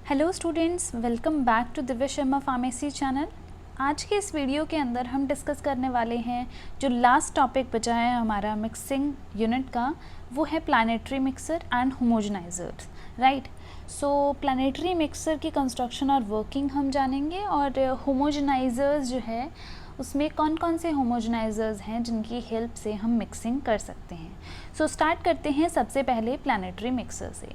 Hello students, welcome back to Divya Sharma pharmacy channel. आज के इस वीडियो के अंदर हम डिस्कस करने वाले हैं जो लास्ट टॉपिक बचा है हमारा मिक्सिंग यूनिट का, वो है planetary mixer and homogenizers, right. So planetary mixer की कंस्ट्रक्शन और वर्किंग हम जानेंगे, और होमोजेनाइजर्स जो है उसमें कौन कौन से होमोजेनाइजर्स हैं जिनकी हेल्प से हम मिक्सिंग कर सकते हैं। सो स्टार्ट करते हैं सबसे पहले प्लानिटरी मिक्सर से।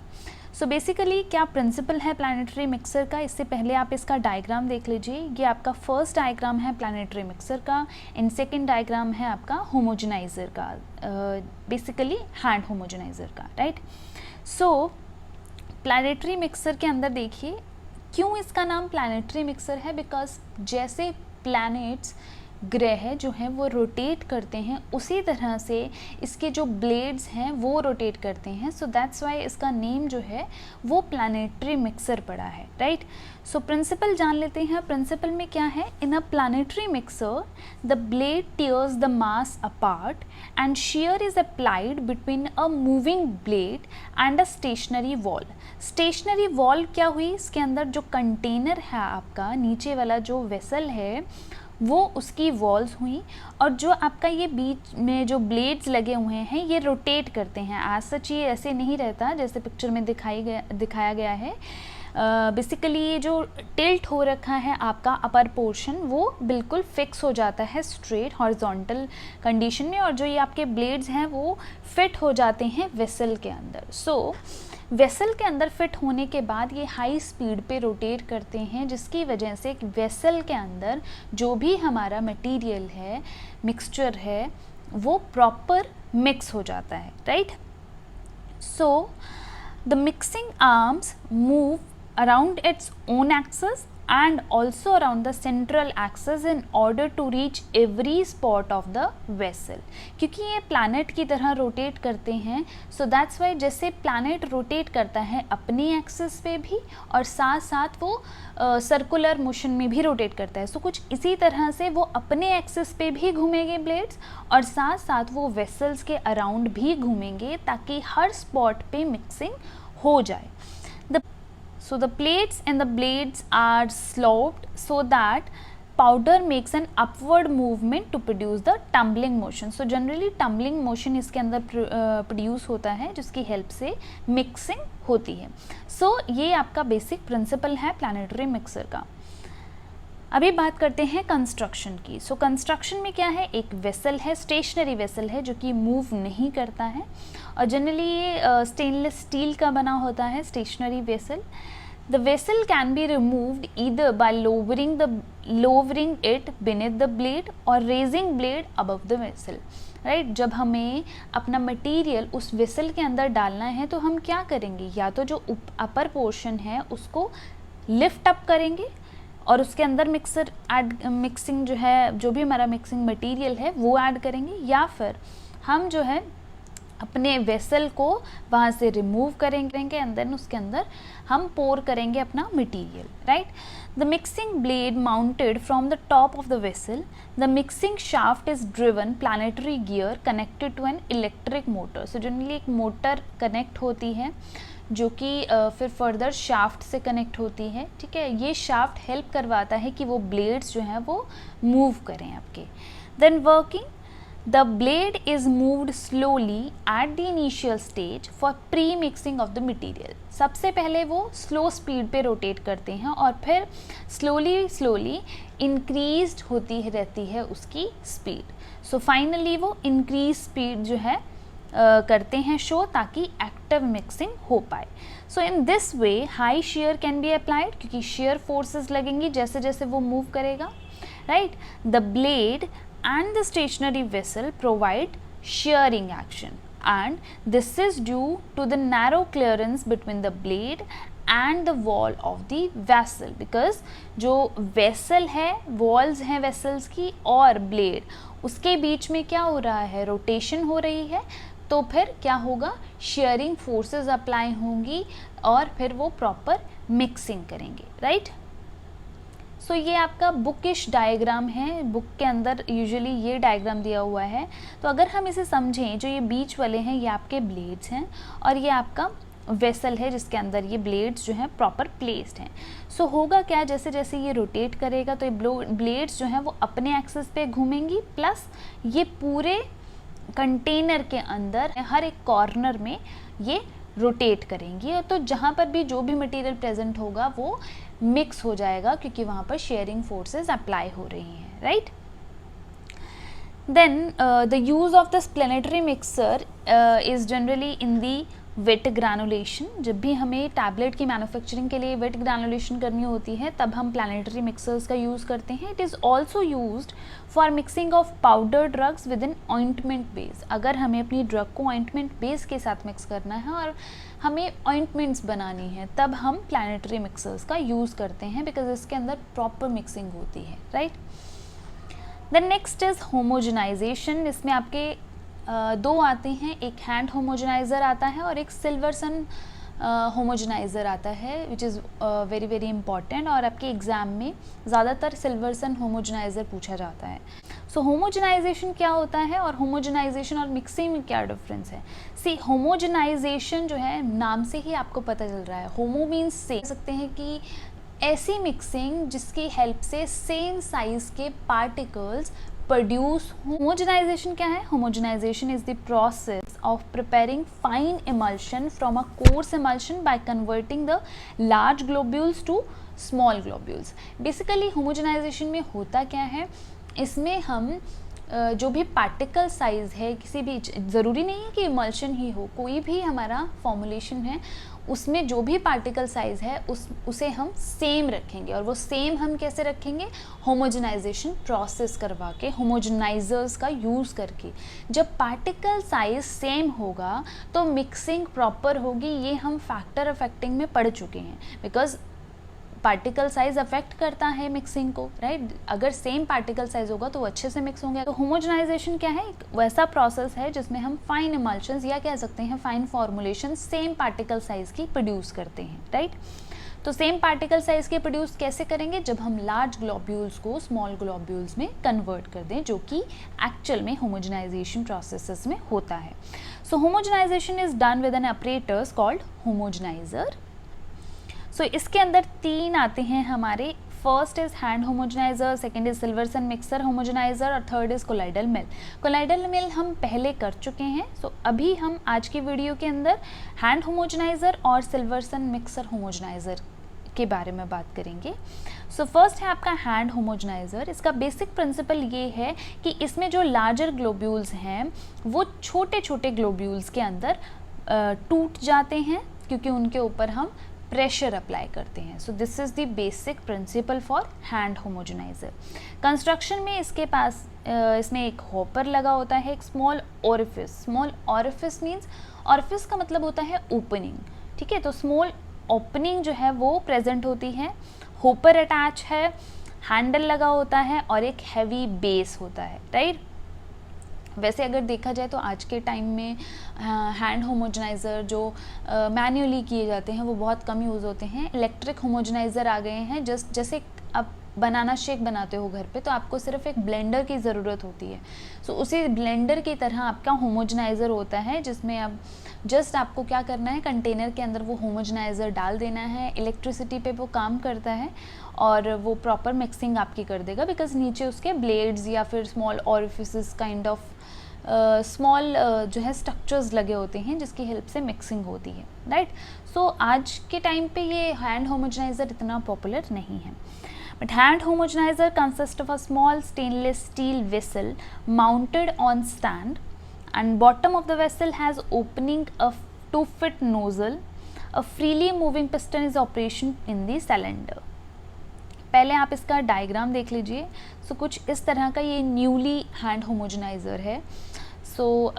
सो बेसिकली क्या प्रिंसिपल है प्लानिटरी मिक्सर का, इससे पहले आप इसका डायग्राम देख लीजिए। ये आपका फर्स्ट डायग्राम है प्लानिटरी मिक्सर का, एंड सेकंड डायग्राम है आपका होमोजेनाइजर का, बेसिकली हैंड होमोजेनाइजर का, राइट। सो प्लानिटरी मिक्सर के अंदर देखिए क्यों इसका नाम प्लानिटरी मिक्सर है, बिकॉज जैसे प्लैनेट्स ग्रह जो हैं वो रोटेट करते हैं, उसी तरह से इसके जो ब्लेड्स हैं वो रोटेट करते हैं। सो दैट्स वाई इसका नेम जो है वो प्लानिटरी मिक्सर पड़ा है, राइट। सो प्रिंसिपल जान लेते हैं। प्रिंसिपल में क्या है, in a planetary mixer the blade tears the mass apart and shear is applied between a moving blade and a stationary wall। Stationary wall क्या हुई, इसके अंदर जो कंटेनर है आपका, नीचे वाला जो वेसल है वो उसकी वॉल्स हुई, और जो आपका ये बीच में जो ब्लेड्स लगे हुए हैं ये रोटेट करते हैं। एज सच ये ऐसे नहीं रहता जैसे पिक्चर में दिखाया गया है। बेसिकली ये जो टिल्ट हो रखा है आपका अपर पोर्शन वो बिल्कुल फिक्स हो जाता है स्ट्रेट हॉरिजॉन्टल कंडीशन में, और जो ये आपके ब्लेड्स हैं वो फिट हो जाते हैं वेसल के अंदर। सो वेसल के अंदर फिट होने के बाद ये हाई स्पीड पे रोटेट करते हैं, जिसकी वजह से वेसल के अंदर जो भी हमारा मटेरियल है, मिक्सचर है, वो प्रॉपर मिक्स हो जाता है, right. So the mixing arms move around its own axis and also around the central axis in order to reach every spot of the vessel। क्योंकि ये प्लैनेट की तरह रोटेट करते हैं, सो दैट्स वाई जैसे प्लैनेट रोटेट करता है अपनी एक्सिस पे भी, और साथ साथ वो सर्कुलर मोशन में भी रोटेट करता है। सो कुछ इसी तरह से वो अपने एक्सिस पे भी घूमेंगे ब्लेड्स, और साथ साथ वो वेसल्स के अराउंड भी घूमेंगे, ताकि हर स्पॉट पे मिक्सिंग हो जाए। So the plates and the blades are sloped so that powder makes an upward movement to produce the tumbling motion। So generally tumbling motion इसके अंदर प्रोड्यूस होता है, जिसकी हेल्प से मिक्सिंग होती है। So ये आपका बेसिक प्रिंसिपल है प्लानिटरी मिक्सर का। अभी बात करते हैं कंस्ट्रक्शन की। सो कंस्ट्रक्शन में क्या है, एक वेसल है, स्टेशनरी वेसल है जो कि मूव नहीं करता है, और जनरली ये स्टेनलेस स्टील का बना होता है stationary vessel. The vessel can be removed either by lowering it beneath the blade or raising blade above the vessel, right. जब हमें अपना मटेरियल उस वेसल के अंदर डालना है तो हम क्या करेंगे, या तो जो अपर पोर्शन है उसको लिफ्ट अप करेंगे और उसके अंदर मिक्सिंग जो है, जो भी हमारा मिक्सिंग मटेरियल है वो ऐड करेंगे, या फिर हम जो है अपने वेसल को वहाँ से रिमूव करेंगे एंड देन उसके अंदर हम पोर करेंगे अपना material, right. The mixing blade mounted from the top of the vessel, the mixing shaft is driven planetary gear connected to an electric motor. So generally एक मोटर कनेक्ट होती है जो कि फिर फर्दर शाफ्ट से connect होती है, ठीक है। ये शाफ्ट हेल्प करवाता है कि वो ब्लेड्स जो हैं वो मूव करें आपके। Then working, the blade is moved slowly at the initial stage for pre mixing of the material. सबसे पहले वो स्लो स्पीड पे रोटेट करते हैं और फिर स्लोली इंक्रीज्ड होती रहती है उसकी स्पीड। सो फाइनली वो इंक्रीज स्पीड जो है करते हैं शो, ताकि एक्टिव मिक्सिंग हो पाए। So in this way high shear can be applied, क्योंकि शेयर फोर्सेस लगेंगी जैसे जैसे वो मूव करेगा, राइट। The blade and the stationary vessel provide shearing action, and this is due to the narrow clearance between the blade and the wall of the vessel, because जो vessel है, walls हैं vessels की और blade, उसके बीच में क्या हो रहा है, रोटेशन हो रही है, तो फिर क्या होगा, शेयरिंग फोर्सेस अप्लाई होंगी और फिर वो प्रॉपर मिक्सिंग करेंगे, राइट। सो ये आपका बुकिश डायग्राम है, बुक के अंदर यूजुअली ये डायग्राम दिया हुआ है। तो अगर हम इसे समझें, जो ये बीच वाले हैं ये आपके ब्लेड्स हैं और ये आपका वेसल है जिसके अंदर ये ब्लेड्स जो हैं प्रॉपर प्लेस्ड हैं। सो होगा क्या, जैसे जैसे ये रोटेट करेगा तो ये ब्लेड्स जो हैं वो अपने एक्सिस पे घूमेंगी, प्लस ये पूरे कंटेनर के अंदर हर एक कॉर्नर में ये रोटेट करेंगी, और तो जहाँ पर भी जो भी मटेरियल प्रेजेंट होगा वो मिक्स हो जाएगा क्योंकि वहाँ पर शेयरिंग फोर्सेस अप्लाई हो रही हैं, right. Then the use of this planetary mixer is generally in the wet granulation। जब भी हमें टैबलेट की मैन्युफैक्चरिंग के लिए वेट ग्रैनुलेशन करनी होती है तब हम प्लानिटरी मिक्सर्स का यूज़ करते हैं। It is also used for mixing of powder drugs with in ointment base. अगर हमें अपनी ड्रग को ऑइंटमेंट बेस के साथ मिक्स करना है और हमें ऑइंटमेंट्स बनानी है तब हम प्लानिटरी मिक्सर्स का यूज़ करते हैं, बिकॉज इसके अंदर प्रॉपर मिक्सिंग होती है, right. Then next is homogenization. इसमें आपके दो आते हैं, एक हैंड होमोजेनाइज़र आता है और एक सिल्वरसन होमोजेनाइज़र आता है, which is very very important, और आपके एग्ज़ाम में ज़्यादातर सिल्वरसन होमोजेनाइज़र पूछा जाता है। सो होमोजेनाइजेशन क्या होता है और होमोजेनाइजेशन और मिक्सिंग में क्या डिफरेंस है? सी होमोजेनाइजेशन जो है नाम से ही आपको पता चल रहा है, होमो मीन्स से सकते हैं कि ऐसी मिक्सिंग जिसकी हेल्प से सेम साइज के पार्टिकल्स प्रोड्यूस। होमोजेनाइजेशन क्या है? Homogenization is the process of preparing fine emulsion from a coarse emulsion by converting the large globules to small globules. Basically homogenization में होता क्या है, इसमें हम जो भी पार्टिकल साइज़ है, किसी भी, ज़रूरी नहीं है कि इमल्शन ही हो, कोई भी हमारा फॉर्मुलेशन है उसमें जो भी पार्टिकल साइज़ है उसे हम सेम रखेंगे, और वो सेम हम कैसे रखेंगे? होमोजेनाइजेशन प्रोसेस करवा के, होमोजेनाइजर्स का यूज़ करके। जब पार्टिकल साइज़ सेम होगा तो मिक्सिंग प्रॉपर होगी, ये हम फैक्टर अफेक्टिंग में पढ़ चुके हैं, बिकॉज पार्टिकल साइज अफेक्ट करता है मिक्सिंग को, राइट। अगर सेम पार्टिकल साइज होगा तो अच्छे से मिक्स होंगे। तो होमोजेनाइजेशन क्या है? एक वैसा प्रोसेस है जिसमें हम फाइन इमल्शंस या कह सकते हैं fine formulation same particle size की प्रोड्यूस करते हैं, राइट। तो सेम पार्टिकल साइज के प्रोड्यूस कैसे करेंगे? जब हम लार्ज ग्लोब्यूल्स को स्मॉल ग्लोब्यूल्स में कन्वर्ट कर दें, जो कि एक्चुअल में होमोजेनाइजेशन प्रोसेसेस में होता है। So homogenization is done with an operators called homogenizer. So इसके अंदर तीन आते हैं हमारे, first is hand homogenizer, second is Silverson mixer homogenizer, और third is colloidal mill. Colloidal mill हम पहले कर चुके हैं। सो अभी हम आज की वीडियो के अंदर हैंड होमोजेनाइजर और सिल्वरसन मिक्सर होमोजेनाइजर के बारे में बात करेंगे। सो फर्स्ट है आपका हैंड होमोजेनाइजर। इसका बेसिक प्रिंसिपल ये है कि इसमें जो लार्जर ग्लोब्यूल्स हैं वो छोटे छोटे ग्लोब्यूल्स के अंदर टूट जाते हैं क्योंकि उनके ऊपर हम प्रेशर अप्लाई करते हैं। So this is the basic principle for hand homogeniser. Construction में इसके पास इसमें एक हॉपर लगा होता है, एक small orifice. Small orifice means, orifice का मतलब होता है ओपनिंग, ठीक है। तो स्मॉल ओपनिंग जो है वो प्रेजेंट होती है, हॉपर अटैच है, हैंडल लगा होता है और एक हैवी बेस होता है, राइट। वैसे अगर देखा जाए तो आज के टाइम में हैंड होमोजेनाइज़र जो मैन्युअली किए जाते हैं वो बहुत कम यूज़ होते हैं। इलेक्ट्रिक होमोजेनाइज़र आ गए हैं। जैसे आप बनाना शेक बनाते हो घर पे तो आपको सिर्फ एक ब्लेंडर की ज़रूरत होती है। सो उसी ब्लेंडर की तरह आपका होमोजेनाइज़र होता है, जिसमें अब जस्ट आपको क्या करना है, कंटेनर के अंदर वो होमोजेनाइज़र डाल देना है। इलेक्ट्रिसिटी पे वो काम करता है और वो प्रॉपर मिक्सिंग आपकी कर देगा, बिकॉज नीचे उसके ब्लेड्स या फिर स्मॉल ऑरिफिसेस काइंड ऑफ स्मॉल जो है स्ट्रक्चर्स लगे होते हैं जिसकी हेल्प से मिक्सिंग होती है, राइट। सो आज के टाइम पे ये हैंड होमोजेनाइज़र इतना पॉपुलर नहीं है। But hand homogenizer consists of a small stainless steel vessel mounted on stand, and bottom of the vessel has opening a 2-foot nozzle. A freely moving piston is operation in the cylinder. पहले आप इसका diagram देख लीजिए। सो कुछ इस तरह का ये न्यूली हैंड होमोजेनाइज़र है। सो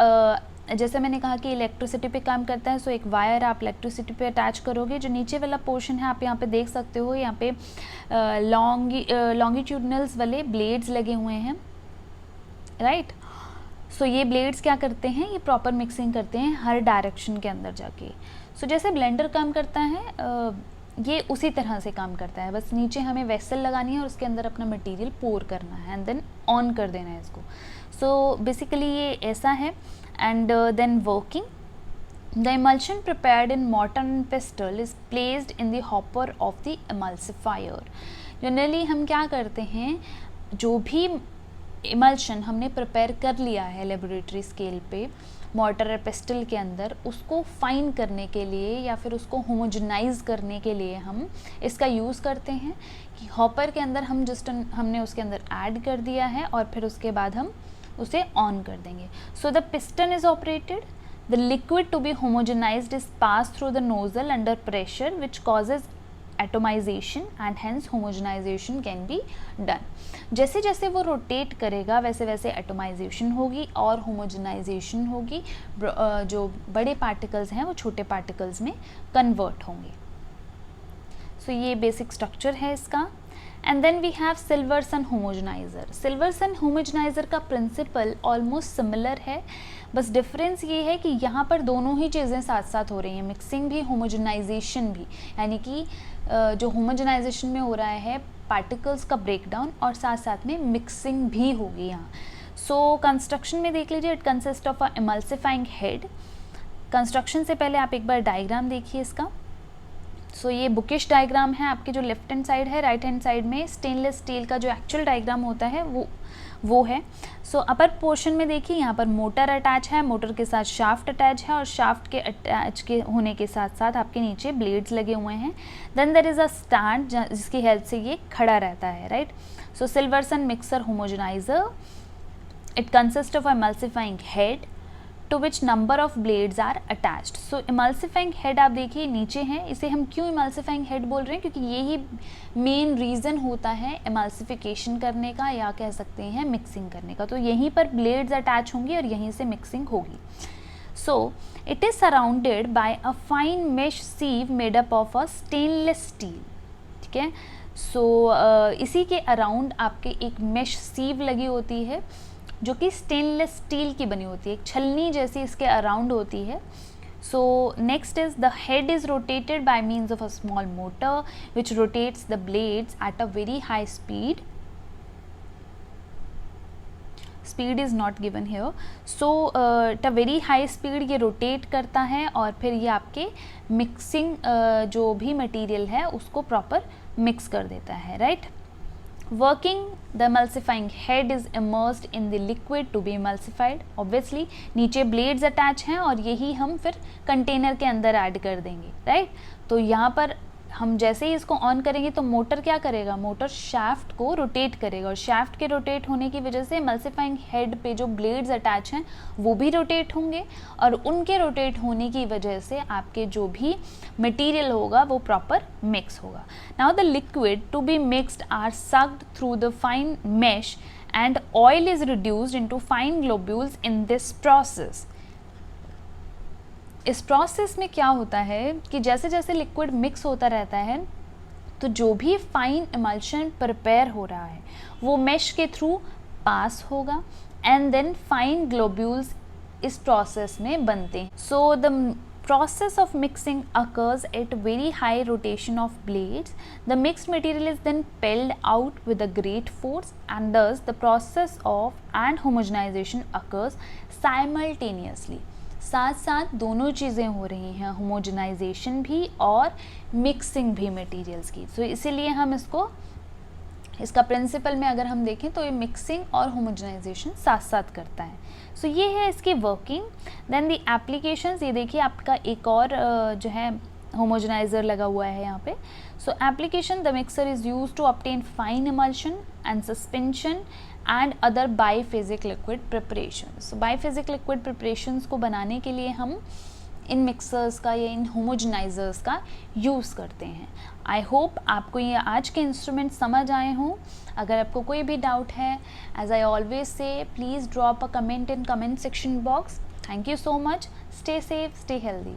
जैसे मैंने कहा कि इलेक्ट्रिसिटी पे काम करता है। सो एक वायर आप इलेक्ट्रिसिटी पे अटैच करोगे, जो नीचे वाला पोर्शन है आप यहाँ पे देख सकते हो, यहाँ पे लॉन्गिट्यूडनल्स वाले ब्लेड्स लगे हुए हैं, राइट। सो ये ब्लेड्स क्या करते हैं, ये प्रॉपर मिक्सिंग करते हैं हर डायरेक्शन के अंदर जाके। सो जैसे ब्लेंडर काम करता है ये उसी तरह से काम करता है, बस नीचे हमें वेसल लगानी है और उसके अंदर अपना मटेरियल पोर करना है एंड देन ऑन कर देना है इसको। सो बेसिकली ये ऐसा है। And then working, The emulsion prepared in mortar and pestle is placed in the hopper of the emulsifier. Generally हम क्या करते हैं, जो भी इमल्शन हमने प्रिपेयर कर लिया है लेबोरेटरी स्केल पे मॉर्टर और पेस्टल के अंदर, उसको फाइन करने के लिए या फिर उसको होमोजेनाइज करने के लिए हम इसका यूज़ करते हैं कि हॉपर के अंदर हम जस्ट हमने उसके अंदर ऐड कर दिया है और फिर उसके बाद हम उसे ऑन कर देंगे. So the piston is operated. The liquid to be homogenized is passed through the nozzle under pressure which causes atomization and hence homogenization can be done. जैसे जैसे वो रोटेट करेगा वैसे वैसे एटोमाइजेशन होगी और होमोजेनाइजेशन होगी. जो बड़े पार्टिकल्स हैं वो छोटे पार्टिकल्स में कन्वर्ट होंगे. सो ये बेसिक स्ट्रक्चर है इसका. And then we have Silverson homogenizer. Silverson homogenizer का प्रिंसिपल ऑलमोस्ट सिमिलर है, बस डिफरेंस ये है कि यहाँ पर दोनों ही चीज़ें साथ साथ हो रही हैं, मिक्सिंग भी होमोजेनाइजेशन भी. यानी कि जो होमोजेनाइजेशन में हो रहा है पार्टिकल्स का ब्रेकडाउन और साथ साथ में मिक्सिंग भी होगी यहाँ. सो कंस्ट्रक्शन में देख लीजिए, it consist of a emulsifying head. Construction से पहले आप एक बार डायग्राम देखिए इसका. सो ये बुकिश डायग्राम है आपके जो लेफ्ट हैंड साइड है. राइट हैंड साइड में स्टेनलेस स्टील का जो एक्चुअल डायग्राम होता है वो है. सो अपर पोर्शन में देखिए यहाँ पर मोटर अटैच है, मोटर के साथ शाफ्ट अटैच है और शाफ्ट के अटैच के होने के साथ साथ आपके नीचे ब्लेड्स लगे हुए हैं. Then there is a stand जिसकी हेल्प से ये खड़ा रहता है, right. So Silverson mixer homogenizer, it consist of emulsifying head to which number of blades are attached. So emulsifying head आप देखिए नीचे हैं. इसे हम क्यों emulsifying head बोल रहे हैं, क्योंकि यही मेन रीज़न होता है emulsification करने का या कह सकते हैं मिक्सिंग करने का. तो यहीं पर ब्लेड्स अटैच होंगी और यहीं से मिक्सिंग होगी. So it is surrounded by a fine mesh sieve made up of a stainless steel. ठीक है. So इसी के अराउंड आपके एक mesh sieve लगी होती है जो कि स्टेनलेस स्टील की बनी होती है, एक छलनी जैसी इसके अराउंड होती है. So next is the head is rotated bye means of a small motor which rotates the blades at a very high speed. Speed is not given here. So at a very high speed ये rotate करता है और फिर ये आपके mixing जो भी material है उसको प्रॉपर मिक्स कर देता है, right. Working, the emulsifying head is immersed in the liquid to be emulsified. Obviously नीचे blades attach हैं और यही हम फिर कंटेनर के अंदर ऐड कर देंगे, राइट. तो यहाँ पर हम जैसे ही इसको ऑन करेंगे तो मोटर क्या करेगा, मोटर शाफ्ट को रोटेट करेगा और शाफ्ट के रोटेट होने की वजह से एमल्सिफाइंग हेड पे जो ब्लेड्स अटैच हैं वो भी रोटेट होंगे और उनके रोटेट होने की वजह से आपके जो भी मटेरियल होगा वो प्रॉपर मिक्स होगा. Now the liquid to be mixed are sucked through the fine mesh and oil is reduced into fine globules in this process. इस प्रोसेस में क्या होता है कि जैसे जैसे लिक्विड मिक्स होता रहता है तो जो भी फाइन इमल्शन प्रिपेयर हो रहा है वो मेश के थ्रू पास होगा एंड देन फाइन ग्लोब्यूल्स इस प्रोसेस में बनते हैं. So the process of mixing occurs at very high rotation of blades. The mixed material is then pulled out with a great force and thus the process of and homogenization occurs simultaneously. साथ साथ दोनों चीज़ें हो रही हैं, homogenization भी और mixing भी मटेरियल्स की. सो इसीलिए हम इसका प्रिंसिपल में अगर हम देखें तो ये मिक्सिंग और होमोजेनाइजेशन साथ साथ करता है. सो ये है इसकी वर्किंग. देन दी एप्लीकेशंस, ये देखिए आपका एक और जो है होमोजेनाइजर लगा हुआ है यहाँ पे. So application, the mixer is use to obtain fine emulsion and suspension and other biphasic liquid preparation. So biphasic liquid preparations को बनाने के लिए हम इन मिक्सर्स का या इन होमोजेनाइजर्स का यूज़ करते हैं. आई होप आपको ये आज के इंस्ट्रूमेंट समझ आए हों. अगर आपको कोई भी डाउट है, as I always say, please drop a comment in comment section box. Thank you so much. Stay safe, stay healthy.